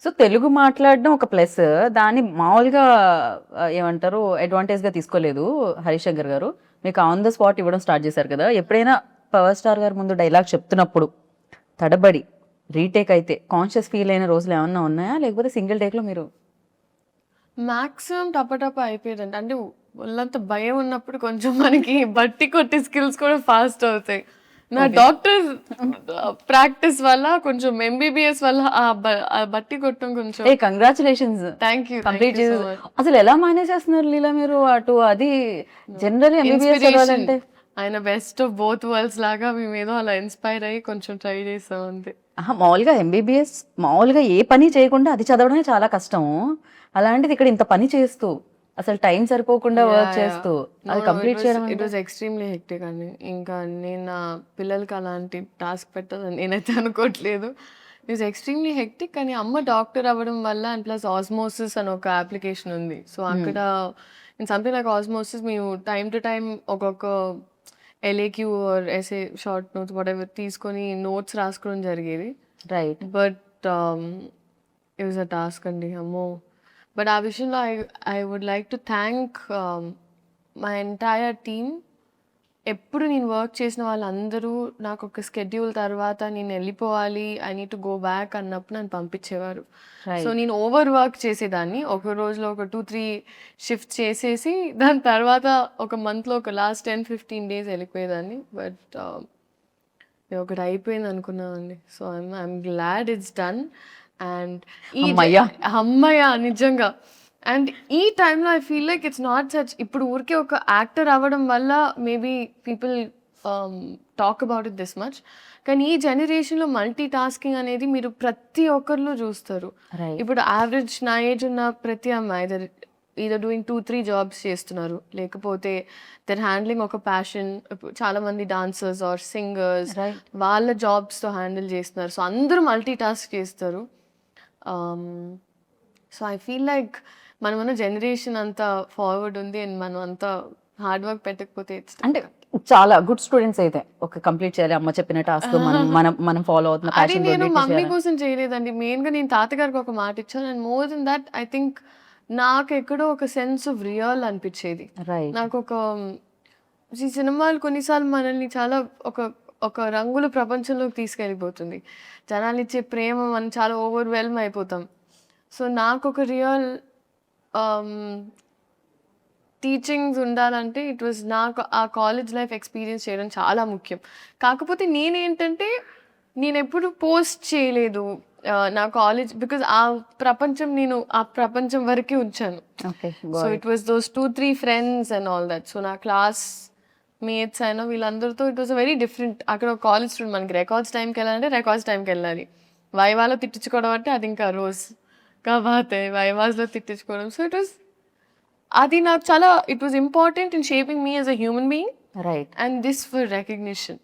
So Telugu మాట్లాడడం ఒక plus. దాన్ని మామూలుగా ఏమంటారు అడ్వాంటేజ్‌గా తీసుకోలేదు హరిశంకర్ గారు. మీకు ఆన్ ద స్పాట్ ఇవ్వడం స్టార్ట్ చేశారు కదా! ఎప్పుడైనా పవర్ స్టార్ గారి ముందు డైలాగ్ చెప్తున్నప్పుడు తడబడి రీటేక్ అయితే కాన్షియస్ ఫీల్ అయిన రోజులు ఏమన్నా ఉన్నాయా? లేకపోతే సింగిల్ టేక్‌లో మీరు మాక్సిమం టపటప అయిపోయేదండి. అంటే ఒళ్ళంతా భయం ఉన్నప్పుడు కొంచెం మనకి బట్టి కొట్టే స్కిల్స్ కూడా ఫాస్ట్ అవుతాయి. నా డాక్టర్ ప్రాక్టీస్ వల్ల కొంచెం ఎంబీబీఎస్ వల్ల ఆ బట్టి కొట్టడం కొంచెం congratulations. Thank you complete so చేసేసి మచ్. అసలు ఎలా మేనేజ్ చేస్తున్నారు లీలా మీరు? అటు అది జనరల్లీ ఎంబీబీఎస్ ఇన్స్పిరేషన్ చదవాలంటే ఆయన బెస్ట్ ఆఫ్ బోత్ వరల్డ్స్ లాగా మేమేదో అలా ఇన్స్పైర్ అయ్యి కొంచెం ట్రై చేసాం అంతే. మామూలుగా ఎంబీబీఎస్ మామూలుగా ఏ పని చేయకుండా అది చదవడమే చాలా కష్టం. అలాంటిది ఇక్కడ ఇంత పని చేస్తూ అసలు టైం సరిపోకుండా వర్క్ చేస్తూ అది కంప్లీట్ చేయడం ఇట్ అంటే వాజ్ ఎక్స్ట్రీమ్లీ హెక్టిక్ అండి. ఇంకా నేను నా పిల్లలకి అలాంటి టాస్క్ పెట్టాలని నేనైతే అనుకోవట్లేదు. It was extremely hectic. కానీ అమ్మ డాక్టర్ అవ్వడం వల్ల అండ్ ప్లస్ ఆస్మోసిస్ అని ఒక అప్లికేషన్ ఉంది. సో అక్కడ ఇన్ సంథింగ్ లైక్ ఆస్మోసిస్ మేము టైం టు టైం ఒక్కొక్క LAQ or SA short notes whatever తీసుకొని నోట్స్ రాసుకోవడం జరిగేది. Right. But it was a task అండి అమ్మో. బట్ ఆ విషయంలో I would like to thank my entire team. ఎప్పుడు నేను వర్క్ చేసిన వాళ్ళందరూ నాకు ఒక స్కెడ్యూల్ తర్వాత నేను వెళ్ళిపోవాలి, I need to go back అన్నప్పుడు నన్ను పంపించేవారు. సో నేను ఓవర్ వర్క్ చేసేదాన్ని. ఒక రోజులో ఒక 2-3 షిఫ్ట్ చేసేసి దాని తర్వాత ఒక మంత్లో ఒక లాస్ట్ 10-15 డేస్ వెళ్ళిపోయేదాన్ని. బట్ ఒకటి అయిపోయింది అనుకున్నానండి. So I'm glad it's done. And ఈ అమ్మయ్య నిజంగా. అండ్ ఈ టైంలో I feel like it's not such ఇప్పుడు ఊరికే ఒక యాక్టర్ అవ్వడం వల్ల maybe people talk about it this much. కానీ ఈ జనరేషన్లో మల్టీ టాస్కింగ్ అనేది మీరు ప్రతి ఒక్కరిలో చూస్తారు. ఇప్పుడు యావరేజ్ నా ఏజ్ ఉన్న ప్రతి అమ్మాయి either doing 2-3 జాబ్స్ చేస్తున్నారు, లేకపోతే దర్ హ్యాండ్లింగ్ ఒక ప్యాషన్. చాలా మంది డాన్సర్స్ ఆర్ సింగర్స్ వాళ్ళ జాబ్స్తో హ్యాండిల్ చేస్తున్నారు. సో అందరూ మల్టీ టాస్క్ చేస్తారు. సో ఐ ఫీల్ లైక్ మనమన్న జనరేషన్ అంతా ఫార్వర్డ్ ఉంది అండ్ మనం అంతా హార్డ్ వర్క్ పెట్టకపోతే అంటే చాలా గుడ్ స్టూడెంట్స్ అయితే ఒక కంప్లీట్ చేయాలి అమ్మ చెప్పిన టాస్క్ మనం మనం మనం ఫాలో అవుతున్న అది ప్యాషన్ నేను మమ్మీ కోసం చేయలేదండి. మెయిన్గా నేను తాతగారికి ఒక మాట ఇచ్చాను. And more than that I think నాకు ఎక్కడో ఒక సెన్స్ ఆఫ్ రియల్ అనిపించేది. నాకు ఒక ఈ సినిమాలు కొన్నిసార్లు మనల్ని చాలా ఒక ఒక రంగుల ప్రపంచంలోకి తీసుకెళ్ళిపోతుంది. జనాలు ఇచ్చే ప్రేమ మనం చాలా ఓవర్వెల్మ్ అయిపోతాం. సో నాకు ఒక రియల్ టీచింగ్స్ ఉండాలంటే ఇట్ వాజ్ నాకు ఆ కాలేజ్ లైఫ్ ఎక్స్పీరియన్స్ చేయడం చాలా ముఖ్యం. కాకపోతే నేనేంటంటే నేను ఎప్పుడు పోస్ట్ చేయలేదు నా కాలేజ్, బికాజ్ ఆ ప్రపంచం నేను ఆ ప్రపంచం వరకే ఉంచాను. So it was those 2-3 friends and all that. So నా క్లాస్ మేట్స్ అయినా వీళ్ళందరితో it was a very different. అక్కడ ఒక కాలేజ్ స్టూడెంట్ మనకి రికార్డ్స్ టైంకి వెళ్ళాలంటే రికార్డ్స్ టైంకి వెళ్ళాలి. వైవాలో తిట్టించుకోవడం అంటే అది ఇంకా రోజు కాబోతే వైవాస్లో తిట్టించుకోవడం. సో ఇట్ వాజ్ అది నాకు చాలా it was important in shaping me as a human being. Right. And this for recognition.